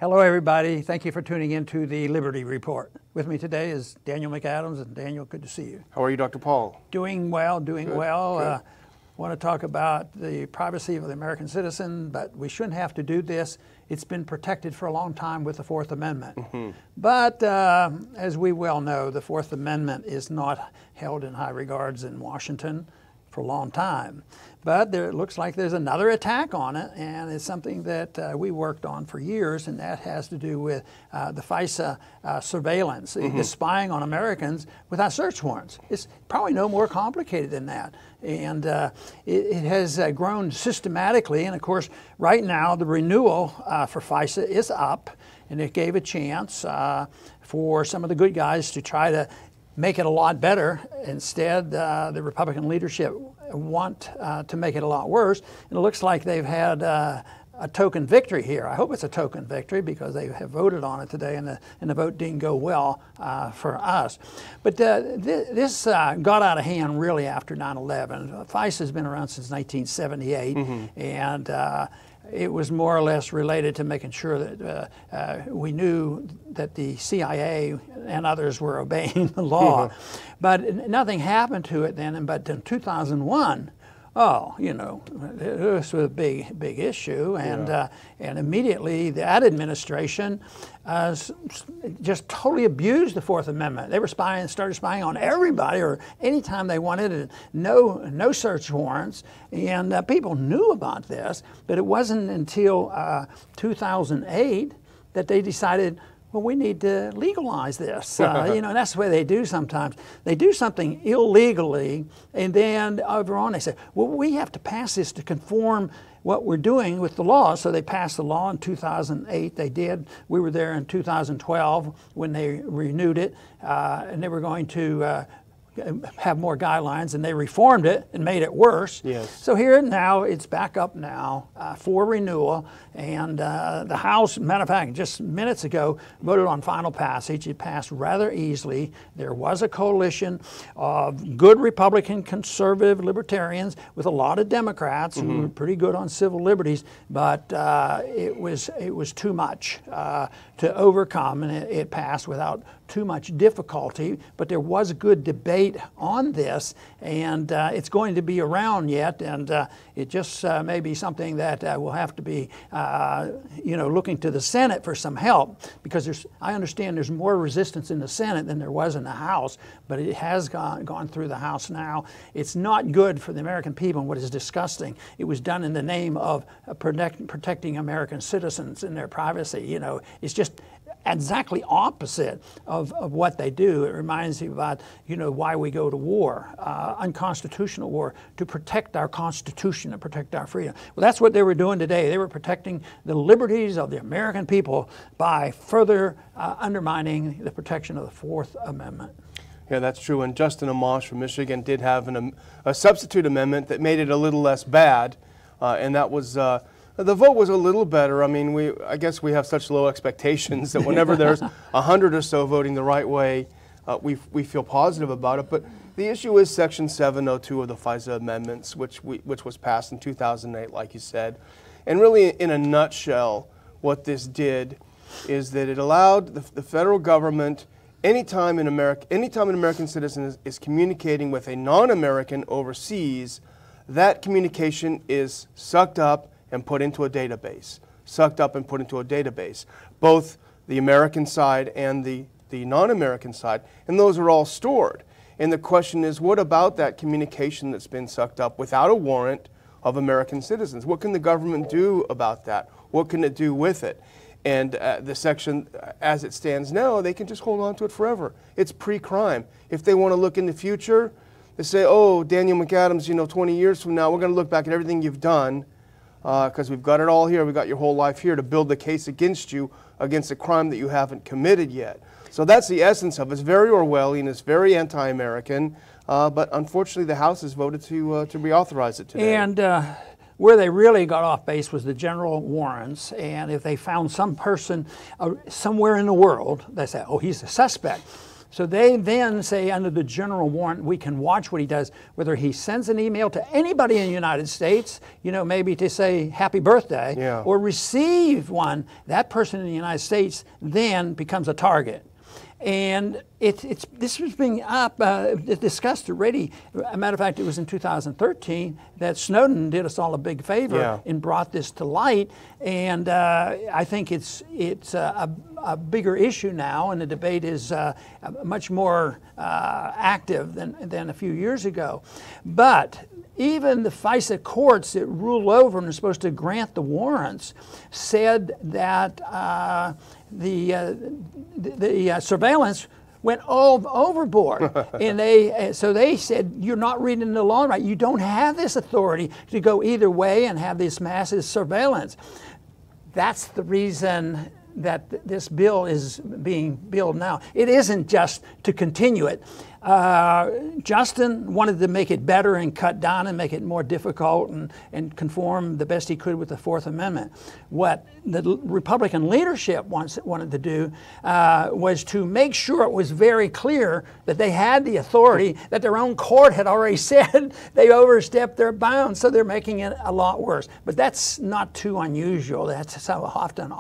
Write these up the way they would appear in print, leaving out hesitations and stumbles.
Hello, everybody. Thank you for tuning in to the Liberty Report. With me today is Daniel McAdams, and Daniel, good to see you. How are you, Dr. Paul? Doing well, doing well. Good. Want to talk about the privacy of the American citizen, but we shouldn't have to do this. It's been protected for a long time with the Fourth Amendment. Mm-hmm. But as we well know, the Fourth Amendment is not held in high regards in Washington for a long time. But it looks like there's another attack on it, and it's something that we worked on for years, and that has to do with the FISA surveillance, the spying on Americans without search warrants. It's probably no more complicated than that. And it has grown systematically, and of course, right now the renewal for FISA is up, and it gave a chance for some of the good guys to try to make it a lot better. Instead, the Republican leadership want to make it a lot worse. And it looks like they've had a token victory here. I hope it's a token victory because they have voted on it today, and the vote didn't go well for us. But this got out of hand really after 9/11. FISA has been around since 1978, and it was more or less related to making sure that we knew that the CIA and others were obeying the law. But nothing happened to it then. But in 2001, this was a big issue, and immediately that administration just totally abused the Fourth Amendment. They were started spying on everybody, or anytime they wanted it. No search warrants, and people knew about this. But it wasn't until 2008 that they decided, well, we need to legalize this. That's the way they do sometimes. They do something illegally, and then over on they say, well, we have to pass this to conform what we're doing with the law. So they passed the law in 2008. They did. We were there in 2012 when they renewed it, and they were going to have more guidelines, and they reformed it and made it worse. Yes. So here now, it's back up now for renewal, and the House, matter of fact, just minutes ago, voted on final passage. It passed rather easily. There was a coalition of good Republican, conservative libertarians with a lot of Democrats who were pretty good on civil liberties, but it was too much to overcome, and it passed without too much difficulty. But there was a good debate on this, and it's going to be around yet, and it just may be something that will have to be looking to the Senate for some help, because I understand there's more resistance in the Senate than there was in the House, but it has gone through the House now. It's not good for the American people, and what is disgusting, it was done in the name of protecting American citizens and their privacy. It's just exactly opposite of what they do. It reminds me about, why we go to war, unconstitutional war, to protect our Constitution and protect our freedom. Well, that's what they were doing today. They were protecting the liberties of the American people by further undermining the protection of the Fourth Amendment. Yeah, that's true. And Justin Amash from Michigan did have a substitute amendment that made it a little less bad, and that was the vote was a little better. I mean, I guess we have such low expectations that whenever there's 100 or so voting the right way, we feel positive about it. But the issue is Section 702 of the FISA Amendments, which was passed in 2008, like you said. And really, in a nutshell, what this did is that it allowed the federal government, anytime an American citizen is communicating with a non-American overseas, that communication is sucked up and put into a database, both the American side and the non-American side, and those are all stored. And the question is, what about that communication that's been sucked up without a warrant of American citizens? What can the government do about that? What can it do with it? And the section, as it stands now, they can just hold on to it forever. It's pre-crime. If they want to look in the future, they say, oh, Daniel McAdams, 20 years from now, we're going to look back at everything you've done, because we've got it all here. We've got your whole life here to build the case against you, against a crime that you haven't committed yet. So that's the essence of it. It's very Orwellian. It's very anti-American. But unfortunately, the House has voted to reauthorize it today. And where they really got off base was the general warrants. And if they found some person somewhere in the world, they say, oh, he's a suspect. So they then say under the general warrant, we can watch what he does, whether he sends an email to anybody in the United States, maybe to say happy birthday, or receive one. That person in the United States then becomes a target. And this was being discussed already. As a matter of fact, it was in 2013 that Snowden did us all a big favor and brought this to light. And I think it's a bigger issue now, and the debate is much more active than a few years ago. But even the FISA courts that rule over and are supposed to grant the warrants said that the surveillance went all overboard. And so they said, you're not reading the law right. You don't have this authority to go either way and have this massive surveillance. That's the reason that this bill is being billed now. It isn't just to continue it. Justin wanted to make it better and cut down and make it more difficult and conform the best he could with the Fourth Amendment. What the Republican leadership wanted to do was to make sure it was very clear that they had the authority, that their own court had already said they overstepped their bounds, so they're making it a lot worse. But that's not too unusual. That's so often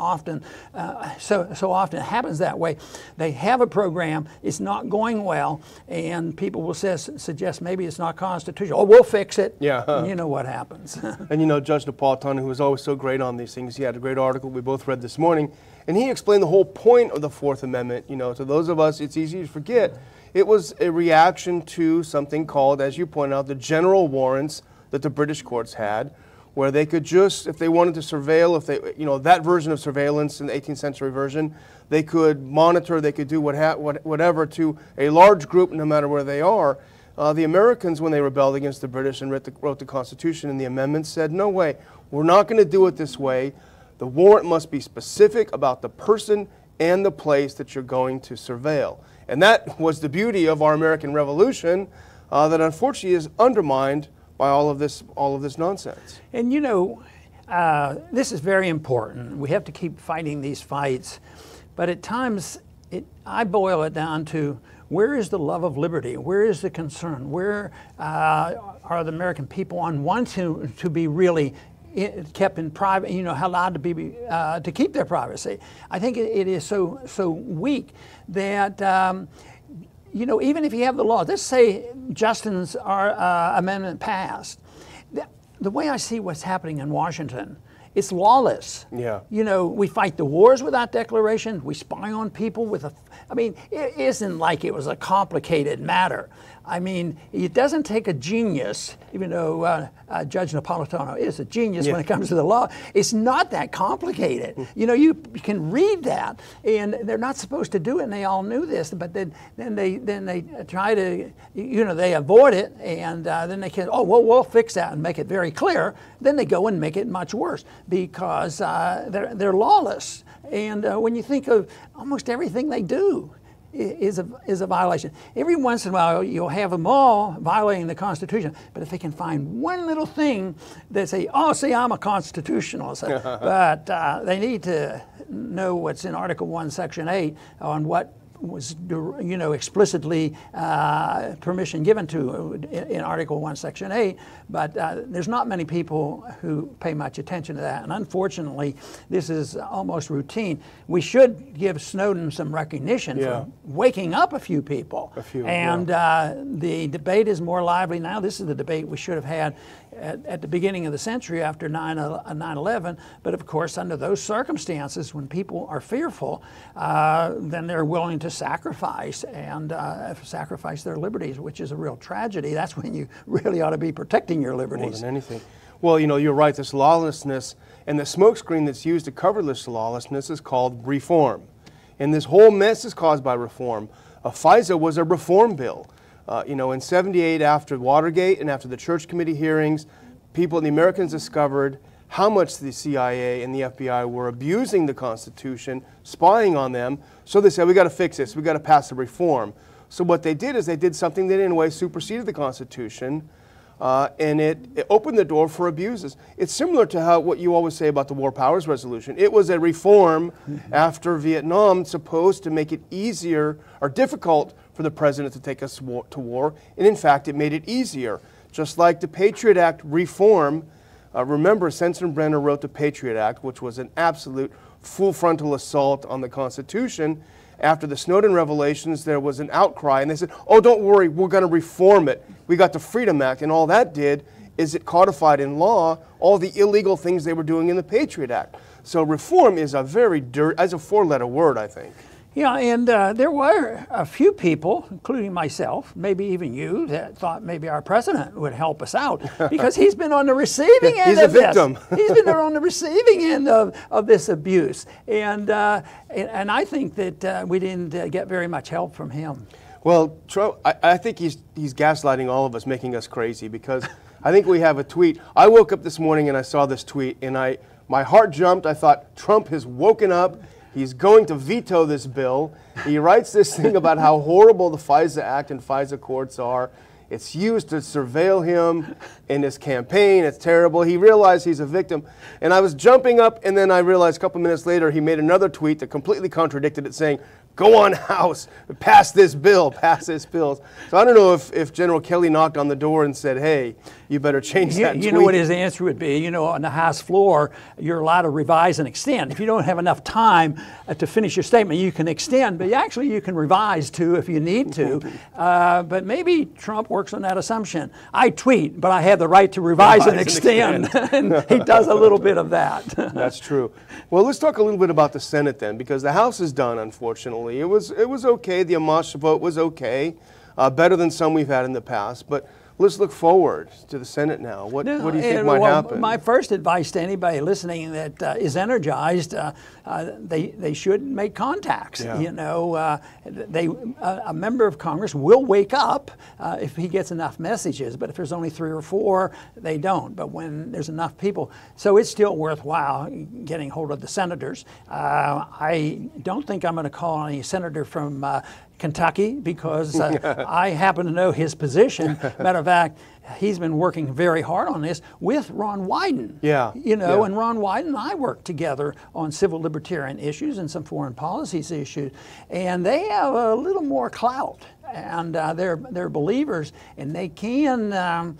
it happens that way. They have a program, it's not going well, and people will suggest maybe it's not constitutional. Oh, we'll fix it. Yeah. And you know what happens. And Judge Napolitano, who was always so great on these things, he had a great article we both read this morning, and he explained the whole point of the Fourth Amendment. To those of us, it's easy to forget. It was a reaction to something called, as you pointed out, the general warrants that the British courts had, where they could just, if they wanted to surveil, that version of surveillance in the 18th century version, they could monitor, they could do whatever to a large group, no matter where they are. The Americans, when they rebelled against the British and wrote the Constitution and the amendments, said, no way, we're not going to do it this way. The warrant must be specific about the person and the place that you're going to surveil. And that was the beauty of our American Revolution that unfortunately is undermined by all of this nonsense. And this is very important. We have to keep fighting these fights. But at times, I boil it down to, where is the love of liberty? Where is the concern? Where are the American people wanting to be really kept in private, allowed to be to keep their privacy? I think it is so weak that even if you have the law, let's say Justin's amendment passed. The way I see what's happening in Washington, it's lawless. Yeah. We fight the wars without declaration. We spy on people it isn't like it was a complicated matter. It doesn't take a genius, even though Judge Napolitano is a genius when it comes to the law. It's not that complicated. You can read that, and they're not supposed to do it, and they all knew this. But then they try to, they avoid it, and then they can, we'll fix that and make it very clear. Then they go and make it much worse because they're lawless. And when you think of almost everything they do, is a violation. Every once in a while, you'll have them all violating the Constitution, but if they can find one little thing that say, see, I'm a constitutionalist, but they need to know what's in Article 1, Section 8 on what was, explicitly permission given to in Article 1, Section 8, but there's not many people who pay much attention to that, and unfortunately, this is almost routine. We should give Snowden some recognition for waking up a few people, the debate is more lively now. This is the debate we should have had at the beginning of the century after 9/11, but of course, under those circumstances, when people are fearful, then they're willing to sacrifice their liberties, which is a real tragedy. That's when you really ought to be protecting your liberties. More than anything. Well, you're right. This lawlessness and the smokescreen that's used to cover this lawlessness is called reform. And this whole mess is caused by reform. FISA was a reform bill. In '78, after Watergate and after the Church Committee hearings, the Americans discovered how much the CIA and the FBI were abusing the Constitution, spying on them. So they said, we got to fix this. We got to pass a reform. So what they did is they did something that in a way superseded the Constitution. and it opened the door for abuses. It's similar to what you always say about the War Powers Resolution. It was a reform after Vietnam supposed to make it easier or difficult for the president to take us to war, and in fact it made it easier. Just like the Patriot Act reform, remember Sensenbrenner wrote the Patriot Act, which was an absolute full frontal assault on the Constitution. After the Snowden revelations, there was an outcry, and they said, oh, don't worry, we're going to reform it. We got the Freedom Act, and all that did is it codified in law all the illegal things they were doing in the Patriot Act. So reform is a very as a four-letter word, I think. Yeah, and there were a few people, including myself, maybe even you, that thought maybe our president would help us out because he's been on the receiving end of this. He's a victim. He's been on the receiving end of this abuse. And I think that we didn't get very much help from him. Well, Trump, I think he's gaslighting all of us, making us crazy, because I think we have a tweet. I woke up this morning and I saw this tweet, and my heart jumped. I thought, Trump has woken up. He's going to veto this bill. He writes this thing about how horrible the FISA Act and FISA courts are. It's used to surveil him in his campaign. It's terrible. He realized he's a victim. And I was jumping up, and then I realized a couple minutes later he made another tweet that completely contradicted it, saying, go on, House, pass this bill, pass this bill. So I don't know if General Kelly knocked on the door and said, hey, you better change that tweet. You know what his answer would be? You know, on the House floor, you're allowed to revise and extend. If you don't have enough time to finish your statement, you can extend, but actually you can revise too if you need to. But maybe Trump works on that assumption. I tweet, but I have the right to revise and extend. And he does a little bit of that. That's true. Well, let's talk a little bit about the Senate then, because the House is done, unfortunately. It was okay. The Amash vote was okay, better than some we've had in the past. But let's look forward to the Senate now. What do you think might happen? My first advice to anybody listening that is energized, they should make contacts. Yeah. You know, a member of Congress will wake up if he gets enough messages. But if there's only 3 or 4, they don't. But when there's enough people, so it's still worthwhile getting hold of the senators. I don't think I'm going to call any senator from Kentucky because I happen to know his position. Matter of fact, he's been working very hard on this with Ron Wyden. Yeah. You know, yeah. And Ron Wyden and I worked together on civil libertarian issues and some foreign policies issues, and they have a little more clout. And they're believers, and they can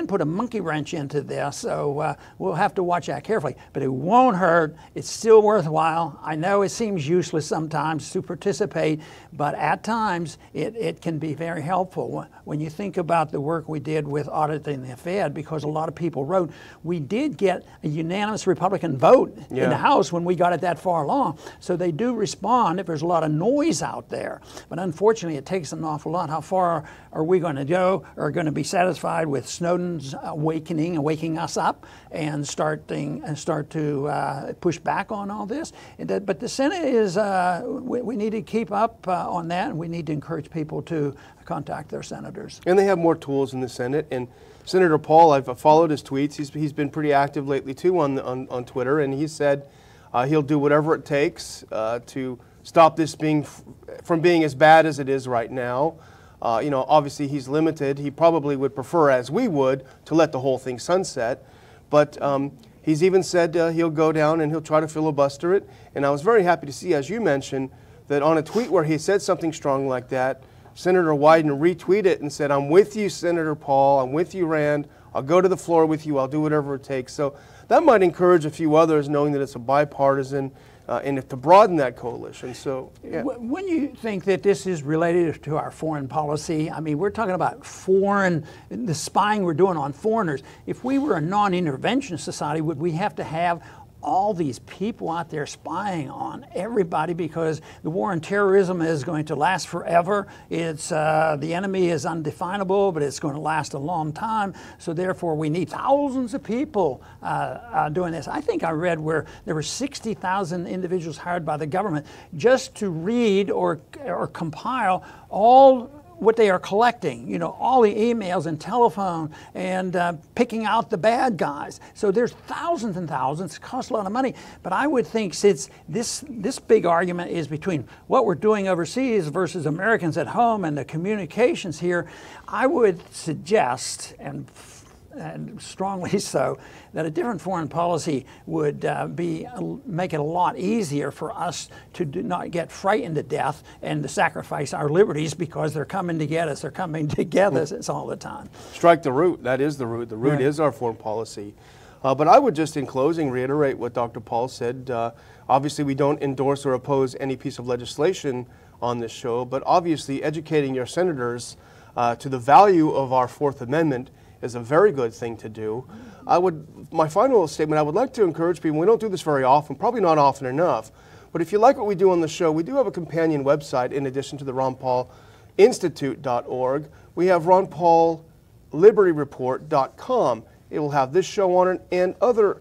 put a monkey wrench into this. So we'll have to watch that carefully. But it won't hurt. It's still worthwhile. I know it seems useless sometimes to participate, but at times it can be very helpful. When you think about the work we did with auditing the Fed, because a lot of people wrote, we did get a unanimous Republican vote in the House when we got it that far along. So they do respond if there's a lot of noise out there. But unfortunately, it takes an awful lot. How far are we going to go? Are going to be satisfied with Snowden's awakening and waking us up and start to push back on all this? But the Senate is, we need to keep up on that, and we need to encourage people to contact their senators. And they have more tools in the Senate. And Senator Paul, I've followed his tweets. He's been pretty active lately too on Twitter, and he said he'll do whatever it takes to stop this from being as bad as it is right now. You know, obviously he's limited. He probably would prefer, as we would, to let the whole thing sunset. But he's even said he'll go down and he'll try to filibuster it. And I was very happy to see, as you mentioned, that on a tweet where he said something strong like that, Senator Wyden retweeted it and said, I'm with you, Senator Paul. I'm with you, Rand. I'll go to the floor with you. I'll do whatever it takes. So that might encourage a few others, knowing that it's a bipartisan and to broaden that coalition. So, yeah. When you think that this is related to our foreign policy, I mean, we're talking about the spying we're doing on foreigners. If we were a non-intervention society, would we have to have all these people out there spying on everybody because the war on terrorism is going to last forever? It's the enemy is undefinable, but it's going to last a long time. So therefore, we need thousands of people doing this. I think I read where there were 60,000 individuals hired by the government just to read or compile all what they are collecting, you know, all the emails and telephone and picking out the bad guys. So there's thousands and thousands. It costs a lot of money. But I would think since this big argument is between what we're doing overseas versus Americans at home and the communications here, I would suggest, and strongly so, that a different foreign policy would make it a lot easier for us to not get frightened to death and to sacrifice our liberties because they're coming to get us. They're coming to get us all the time. Strike the root. That is the root. The root is our foreign policy. But I would just, in closing, reiterate what Dr. Paul said. Obviously, we don't endorse or oppose any piece of legislation on this show, but obviously educating your senators to the value of our Fourth Amendment is a very good thing to do. My final statement, I would like to encourage people, we don't do this very often, probably not often enough, but if you like what we do on the show, we do have a companion website in addition to the ronpaulinstitute.org. We have ronpaullibertyreport.com. It will have this show on it and other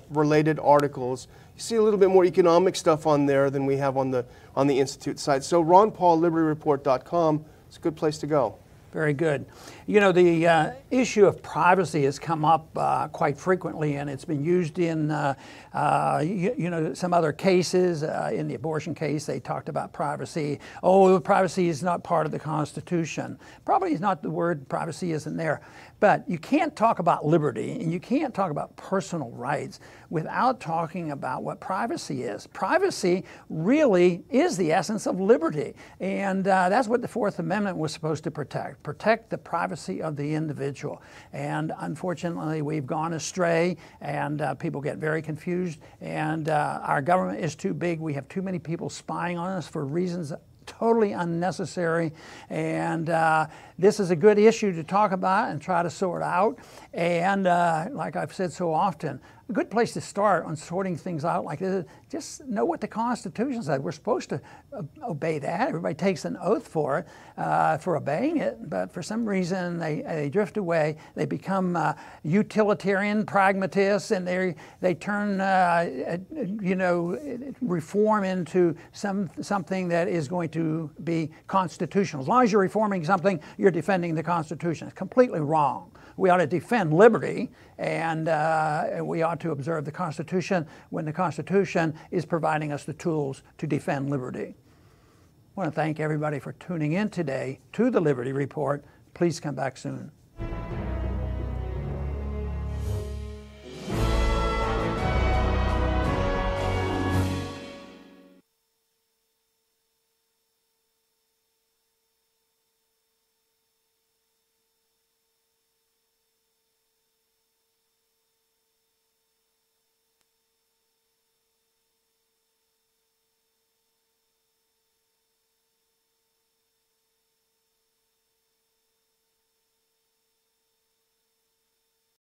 related articles. You see a little bit more economic stuff on there than we have on the Institute site. So ronpaulibertyreport.com is a good place to go. Very good. You know, the issue of privacy has come up quite frequently, and it's been used in, you know, some other cases. In the abortion case, they talked about privacy. Oh, privacy is not part of the Constitution. Probably is not the word privacy isn't there. But you can't talk about liberty and you can't talk about personal rights without talking about what privacy is. Privacy really is the essence of liberty, and that's what the Fourth Amendment was supposed to protect. Protect the privacy of the individual. And unfortunately, we've gone astray, and people get very confused, and our government is too big. We have too many people spying on us for reasons totally unnecessary, and this is a good issue to talk about and try to sort out. And like I've said so often, a good place to start on sorting things out like this is just know what the Constitution said. We're supposed to obey that. Everybody takes an oath for it, for obeying it, but for some reason they drift away. They become utilitarian pragmatists, and they turn you know, reform into something that is going to be constitutional. As long as you're reforming something, you're defending the Constitution. It's completely wrong. We ought to defend liberty, and we ought to observe the Constitution when the Constitution is providing us the tools to defend liberty. I want to thank everybody for tuning in today to the Liberty Report. Please come back soon.